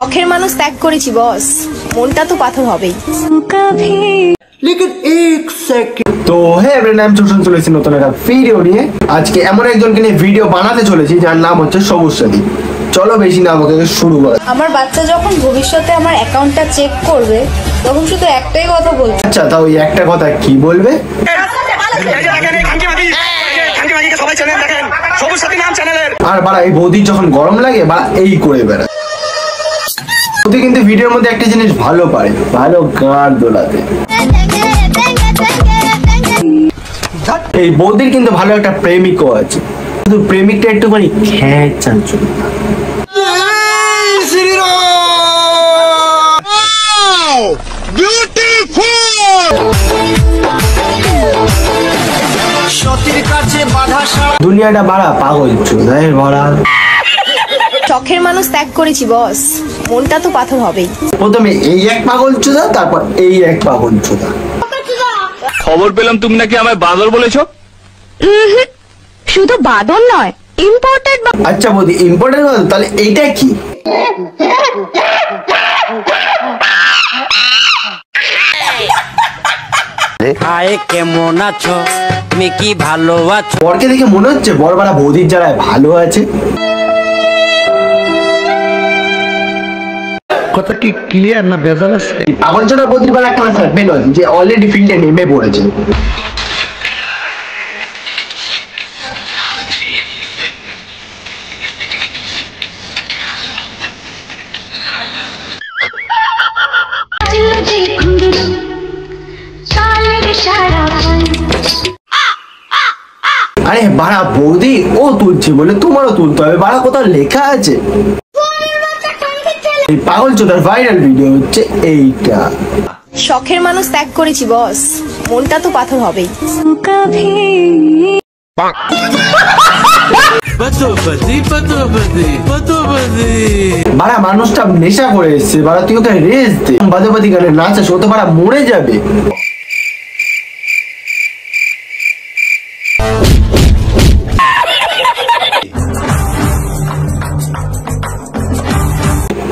শখের মানুষ ত্যাগ করেছি বস, মনটা তো পাথর হবেই। তো হ্যাঁ এভরিওয়ান, আমি চলে চলেছি নতুন একটা ভিডিও নিয়ে। আজকে এমন একজনকে নিয়ে ভিডিও বানাতে চলেছি যার নাম হচ্ছে সবুজ সাথী। চলো বেশি না বকে শুরু করা। আমার বাচ্চা যখন ভবিষ্যতে আমার অ্যাকাউন্টটা চেক করবে তখন শুধু একটাই কথা বলবে। আচ্ছা, তাও ওই একটা কথা কি বলবে? আর বাড়া এই বৌদির যখন গরম লাগে বাড়া এই করে বেড়ায়। বৌদি কিন্তু ভিডিওর মধ্যে একটা জিনিস ভালো পারে, ভালো গান দোলাতে। এই বৌদির কিন্তু ভালো একটা প্রেমিকও আছে, কিন্তু প্রেমিকটা একটুখানি খ্যাঁচাঞ্চল। দুনিয়াটা বাড়া পাগল চোদায় ভরা। শখের মানুষ ত্যাগ করেছি বস, মনটা তো পাথর হবেই। প্রথমে এই এক পাগল চোদা, তারপর এই এক পাগল চোদা। খবর পেলাম তুমি নাকি আমায় বাদর বলেছো। শুধু বাদর নয়, ইম্পোর্টেড। আচ্ছা বৌদি ইম্পোর্টেন্ট বাদর, তাহলে এইটা কি? আয় কেমন আছো, তুমি কি ভালো আছো? বরকে দেখে মনে হচ্ছে বর বাড়া বৌদির যারা ভালো আছে। কথা কি ক্লিয়ার না বেজাল আছে? পাগল চোদা বৌদির বাড়া একটা থাকবে নয় যে অলরেডি ফিল্ডে নেমে পড়েছে। আরে বাড়া বৌদি ও তুলছে বলে তোমারও তুলতে হবে, বাড়া কোথাও লেখা আছে? এই পাগল চোদার ভাইরাল ভিডিও হচ্ছে এইটা। শখের মানুষ ত্যাগ করেছি বস, মনটা তো পাথর হবেই। বাড়া মানুষটা নেশা করে এসছে, বাড়া তুই ওকে রেস্ট দে। বাদাবাদি গানে নাচাস, ও তো বাড়া মরে যাবে।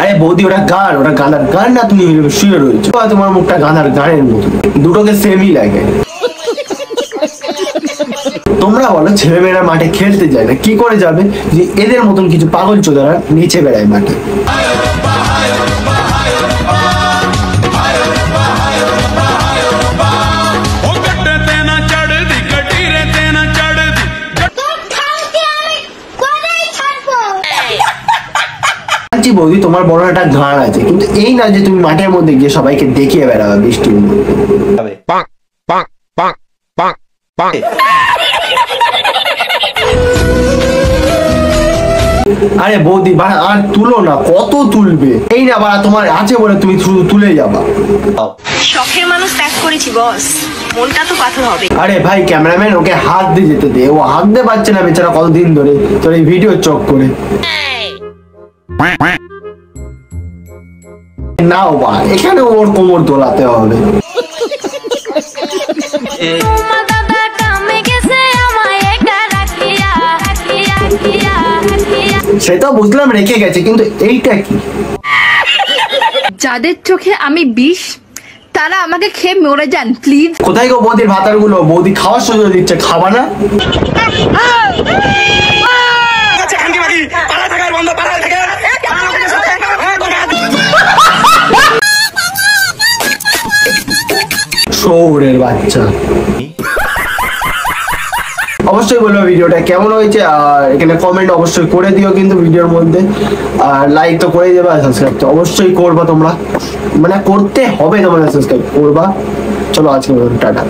আরে বৌদি ওটা গান, ওটা গানার গান না, তুমি শুয়ে রয়েছো। তোমার মুখটা গানার গানের মতো, দুটোকে সেমই লাগে। তোমরা বলো ছেলেমেয়েরা মাঠে খেলতে যায় না, কি করে যাবে? যে এদের মতন কিছু পাগল চোদারা নিচে বেড়ায় মাঠে। বৌদি তোমার বড় একটা গান আছে, কিন্তু এই না যে তুমি মাঠের মধ্যে গিয়ে সবাইকে দেখিয়ে বেড়াবে বৃষ্টির মধ্যে। আরে বৌদি বাড়া আর তুলো না, কত তুলবে? এই না বাড়া তোমার আছে বলে তুমি শুধু তুলে যাবা। শখের মানুষ ত্যাগ করেছি বস, মনটা তো পাথর হবে। আরে ভাই ক্যামেরাম্যান ওকে হাত দিয়ে যেতে দে, ও হাত দিয়ে পাচ্ছে না বেচারা কতদিন ধরে তোর এই ভিডিও চক করে। নাও বা এখানে ওর কোমর দোলাতে হবে। সেটা বুঝলাম রেখে গেছে, কিন্তু এইটা কি? যাদের চোখে আমি বিষ তারা আমাকে খেয়ে মরে যান প্লিজ। কোথায় গো বৌদির ভাতার গুলো? বৌদি খাওয়ার সুযোগ দিচ্ছে, খাবা না? শহরের বাচ্চা। অবশ্যই বলবো ভিডিওটা কেমন হয়েছে, আর এখানে কমেন্ট অবশ্যই করে দিও কিন্তু ভিডিওর মধ্যে। আর লাইক তো করে দেবে, আর সাবস্ক্রাইব তো অবশ্যই করবা তোমরা, মানে করতে হবে তোমাদের, সাবস্ক্রাইব করবা। চলো আজকে টাটা।